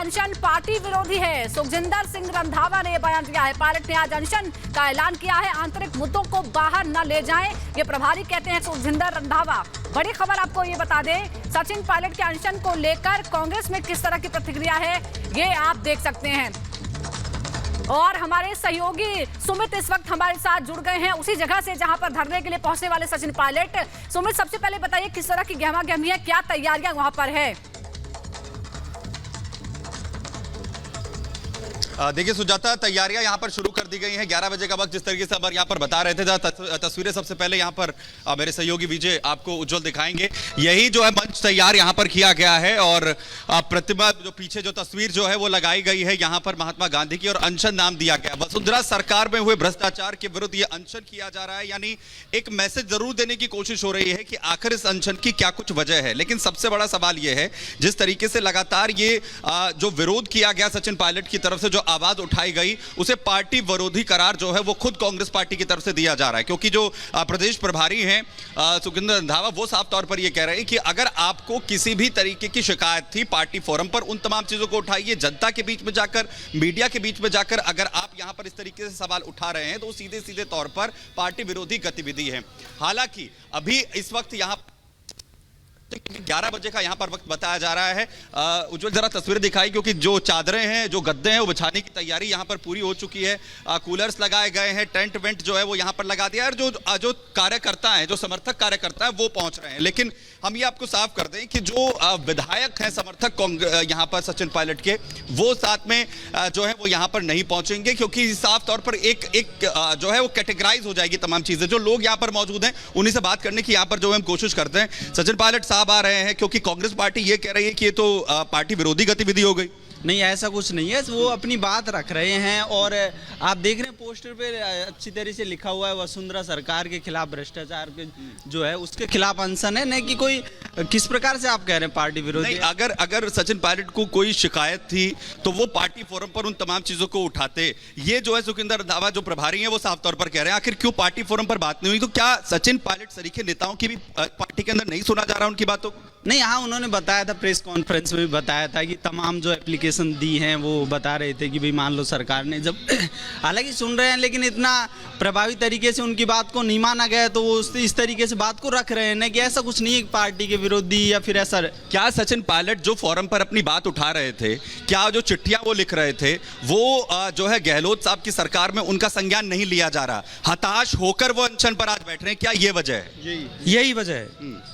अनशन पार्टी विरोधी है। सुखजिंदर सिंह रंधावा ने बयान दिया है। पायलट ने आज अनशन का ऐलान किया है। आंतरिक मुद्दों को बाहर न ले जाएं, ये प्रभारी कहते हैं सुखजिंदर रंधावा। बड़ी खबर आपको ये बता दें, सचिन पायलट के अनशन को लेकर कांग्रेस में किस तरह की प्रतिक्रिया है, ये आप देख सकते हैं। और हमारे सहयोगी सुमित इस वक्त हमारे साथ जुड़ गए हैं उसी जगह से जहां पर धरने के लिए पहुंचने वाले सचिन पायलट। सुमित, सबसे पहले बताइए किस तरह की गहमा गहमी है, क्या तैयारियां वहां पर है? देखिए सुजाता, तैयारियां यहां पर शुरू कर दी गई हैं। 11 बजे का वक्त जिस तरीके से अब यहां पर बता रहे थे, तस्वीरें सबसे पहले यहां पर मेरे सहयोगी विजय आपको उज्जवल दिखाएंगे। यही जो है मंच तैयार यहां पर किया गया है और प्रतिमा जो पीछे जो तस्वीर जो है वो लगाई गई है यहां पर महात्मा गांधी की और अनशन नाम दिया गया। वसुंधरा सरकार में हुए भ्रष्टाचार के विरुद्ध यह अनशन किया जा रहा है, यानी एक मैसेज जरूर देने की कोशिश हो रही है कि आखिर इस अनशन की क्या कुछ वजह है। लेकिन सबसे बड़ा सवाल यह है, जिस तरीके से लगातार ये जो विरोध किया गया सचिन पायलट की तरफ से, जो आवाज उठाई गई, उसे पार्टी विरोधी करार जो है वो खुद कांग्रेस पार्टी की तरफ से दिया जा रहा है। क्योंकि जो प्रदेश प्रभारी हैं सुखजिंदर रंधावा, वो साफ तौर पर ये कह रहे हैं कि अगर आपको किसी भी तरीके की शिकायत थी पार्टी फोरम पर, उन तमाम चीजों को उठाइए। जनता के बीच में जाकर, मीडिया के बीच में जाकर अगर आप यहां पर इस तरीके से सवाल उठा रहे हैं तो सीधे सीधे तौर पर पार्टी विरोधी गतिविधि है। हालांकि अभी इस वक्त यहां 11 बजे का यहां पर वक्त बताया जा रहा है। उज्जवल जरा तस्वीरें दिखाई, क्योंकि जो चादरें हैं, जो गद्दे हैं, वो बिछाने की तैयारी यहां पर पूरी हो चुकी है। कूलर्स लगाए गए हैं, टेंट वेंट जो है वो यहां पर लगा दिया है और जो कार्यकर्ता हैं, जो समर्थक कार्यकर्ता हैं, वो पहुंच रहे हैं। लेकिन हम ये आपको साफ कर दें कि जो विधायक हैं समर्थक यहां पर सचिन पायलट के, वो साथ में जो है वो यहां पर नहीं पहुंचेंगे, क्योंकि साफ तौर पर एक जो है वो कैटेगराइज हो जाएगी तमाम चीजें। जो लोग यहां पर मौजूद हैं उन्हीं से बात करने की यहां पर जो हम कोशिश करते हैं। सचिन पायलट साहब आ रहे हैं, क्योंकि कांग्रेस पार्टी ये कह रही है कि ये तो पार्टी विरोधी गतिविधि हो गई। नहीं, ऐसा कुछ नहीं है, वो अपनी बात रख रहे हैं। और आप देख रहे हैं पोस्टर पे अच्छी तरह से लिखा हुआ है वसुंधरा सरकार के खिलाफ, भ्रष्टाचार के जो है उसके खिलाफ अनशन है। नहीं कि कोई किस प्रकार से आप कह रहे हैं पार्टी विरोधी। अगर सचिन पायलट को कोई शिकायत थी तो वो पार्टी फोरम पर उन तमाम चीजों को उठाते। ये जो है सुखजिंदर रंधावा जो प्रभारी है वो साफ तौर पर कह रहे हैं आखिर क्यों पार्टी फोरम पर बात नहीं हुई। तो क्या सचिन पायलट सरीखे नेताओं की भी पार्टी के अंदर नहीं सुना जा रहा उनकी बातों को? नहीं, हाँ, उन्होंने बताया था, प्रेस कॉन्फ्रेंस में भी बताया था कि तमाम जो एप्लीकेशन दी हैं वो बता रहे थे कि भाई मान लो सरकार ने जब हालांकि सुन रहे हैं, लेकिन इतना प्रभावी तरीके से उनकी बात को नहीं माना गया, तो वो इस तरीके से बात को रख रहे हैं कि ऐसा कुछ नहीं है पार्टी के विरोधी या फिर ऐसा। क्या सचिन पायलट जो फोरम पर अपनी बात उठा रहे थे, क्या जो चिट्ठियां वो लिख रहे थे, वो जो है गहलोत साहब की सरकार में उनका संज्ञान नहीं लिया जा रहा, हताश होकर वो अनशन पर आज बैठ रहे हैं? क्या ये वजह है? यही वजह है,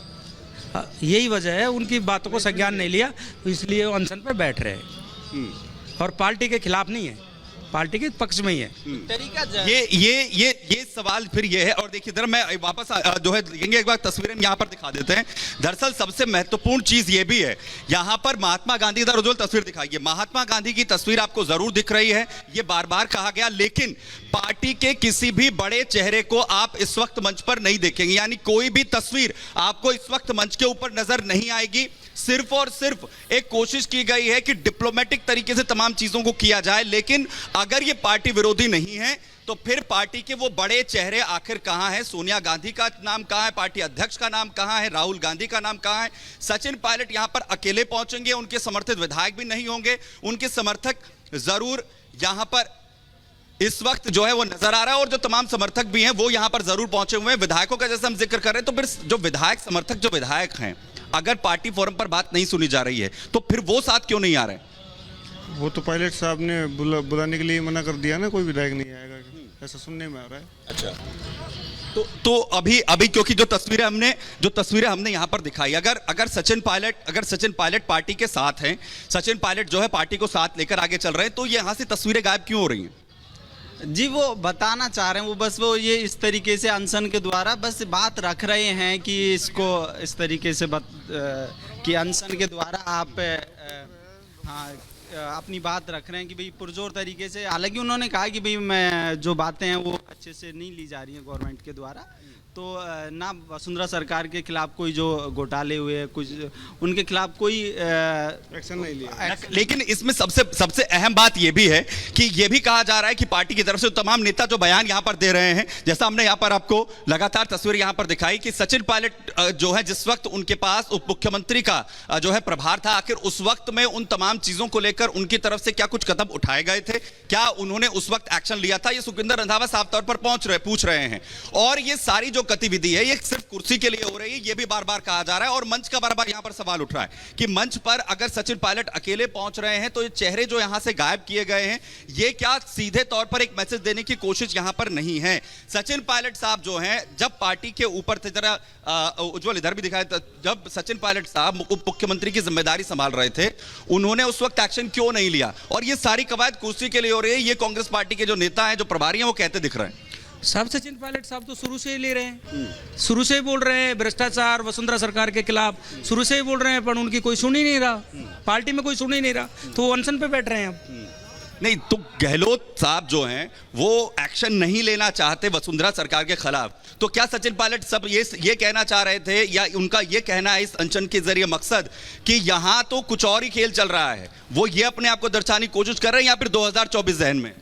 यही वजह है। उनकी बातों को संज्ञान नहीं लिया, इसलिए वो अनशन पर बैठ रहे हैं और पार्टी के खिलाफ नहीं है, पार्टी के पक्ष में ही है। तरीका ये सवाल फिर ये है। और देखिए जरा मैं वापस जो है एक बार तस्वीरें यहाँ पर दिखा देते हैं। दरअसल सबसे महत्वपूर्ण चीज ये भी है, यहाँ पर महात्मा गांधी, इधर उज्जवल तस्वीर दिखाइए, महात्मा गांधी की तस्वीर आपको जरूर दिख रही है, ये बार बार कहा गया। लेकिन पार्टी के किसी भी बड़े चेहरे को आप इस वक्त मंच पर नहीं देखेंगे, यानी कोई भी तस्वीर आपको इस वक्त मंच के ऊपर नजर नहीं आएगी। सिर्फ और सिर्फ एक कोशिश की गई है कि डिप्लोमेटिक तरीके से तमाम चीजों को किया जाए। लेकिन अगर ये पार्टी विरोधी नहीं है तो फिर पार्टी के वो बड़े चेहरे आखिर कहां हैं? सोनिया गांधी का नाम कहां है? पार्टी अध्यक्ष का नाम कहां है? राहुल गांधी का नाम कहां है? सचिन पायलट यहां पर अकेले पहुंचेंगे, उनके समर्थित विधायक भी नहीं होंगे, उनके समर्थक जरूर यहां पर इस वक्त जो है वो नजर आ रहा है, और जो तमाम समर्थक भी हैं वो यहां पर जरूर पहुंचे हुए हैं। विधायकों का जैसे हम जिक्र कर रहे हैं, तो फिर जो विधायक समर्थक जो विधायक हैं, अगर पार्टी फोरम पर बात नहीं सुनी जा रही है तो फिर वो साथ क्यों नहीं आ रहे? वो तो पायलट साहब ने बुलाने के लिए मना कर दिया ना, कोई विधायक नहीं आएगा, ऐसा सुनने में आ रहा है। अच्छा, तो अभी क्योंकि जो तस्वीरें हमने यहां पर दिखाई, अगर सचिन पायलट पार्टी के साथ हैं, सचिन पायलट जो है पार्टी को साथ लेकर आगे चल रहे हैं, तो ये यहां से तस्वीरें गायब क्यों हो रही हैं? जी, वो बताना चाह रहे हैं, वो बस वो ये इस तरीके से अनशन के द्वारा बस बात रख रहे हैं कि इसको इस तरीके से कि अनशन के द्वारा आप अपनी बात रख रहे हैं कि भाई पुरजोर तरीके से। हालांकि उन्होंने कहा कि भाई मैं जो बातें हैं वो अच्छे से नहीं ली जा रही हैं गवर्नमेंट के द्वारा, तो ना वसुंधरा सरकार के खिलाफ कोई जो घोटाले हुए कुछ उनके खिलाफ कोई एक्शन नहीं लिया। लेकिन इसमें सबसे अहम बात यह भी है कि यह भी कहा जा रहा है कि पार्टी की तरफ से तमाम नेता जो बयान यहां पर दे रहे हैं, जैसा हमने यहां पर आपको लगातार तस्वीर यहां पर दिखाई कि सचिन पायलट जो है जिस वक्त उनके पास उप मुख्यमंत्री का जो है प्रभार था, आखिर उस वक्त में उन तमाम चीजों को लेकर उनकी तरफ से क्या कुछ कदम उठाए गए थे, क्या उन्होंने उस वक्त एक्शन लिया था, ये सुखविंदर रंधावा साफ तौर पर पूछ रहे हैं। और ये सारी जो गतिविधि है ये सिर्फ कुर्सी के लिए हो रही है, ये भी बार बार कहा जा रहा है। और मंच का बार बार यहां पर सवाल उठ रहा है कि मंच पर अगर सचिन पायलट अकेले पहुंच रहे हैं तो ये चेहरे जो यहां से गायब किए गए हैं, ये क्या सीधे तौर पर एक मैसेज देने की कोशिश यहां पर नहीं है? सचिन पायलट साहब जो हैं जब पार्टी के ऊपर थे, जरा उज्जवल इधर भी दिखाए, जब सचिन पायलट साहब उप मुख्यमंत्री की जिम्मेदारी संभाल रहे थे, उन्होंने उस वक्त एक्शन क्यों नहीं लिया? और ये सारी कवायद कुर्सी के लिए हो रही है, ये कांग्रेस पार्टी के जो नेता हैं, जो प्रभारी हैं, वो कहते दिख रहे हैं। सब सचिन पायलट साहब तो शुरू से ही ले रहे हैं, शुरू से ही बोल रहे हैं भ्रष्टाचार वसुंधरा सरकार के खिलाफ, शुरू से ही बोल रहे हैं, पर उनकी कोई सुन ही नहीं रहा, पार्टी में कोई सुन ही नहीं रहा, तो वो अनशन पे बैठ रहे हैं अब। नहीं तो गहलोत साहब जो हैं वो एक्शन नहीं लेना चाहते वसुंधरा सरकार के खिलाफ, तो क्या सचिन पायलट सब ये कहना चाह रहे थे, या उनका ये कहना है इस अनशन के जरिए मकसद कि यहां तो कुछ और ही खेल चल रहा है, वो ये अपने आप को दर्शाने की कोशिश कर रहे हैं, या फिर 2024 जहन में?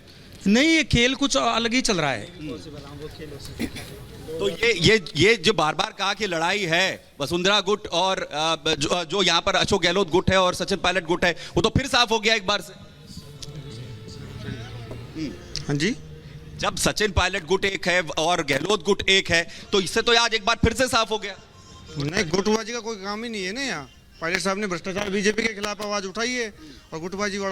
नहीं, ये खेल कुछ अलग ही चल रहा है। तो ये जो बार बार कहा कि लड़ाई है वसुंधरा गुट और जो यहाँ पर अशोक गहलोत गुट है और सचिन पायलट गुट है, वो तो फिर साफ हो गया एक बार से। हाँ जी, जब सचिन पायलट गुट एक है और गहलोत गुट एक है, तो इससे तो आज एक बार फिर से साफ हो गया। नहीं, गुटबाजी का कोई काम ही नहीं है ना यहाँ। पायलट साहब ने भ्रष्टाचार बीजेपी के खिलाफ आवाज उठाई है और गुटबाजी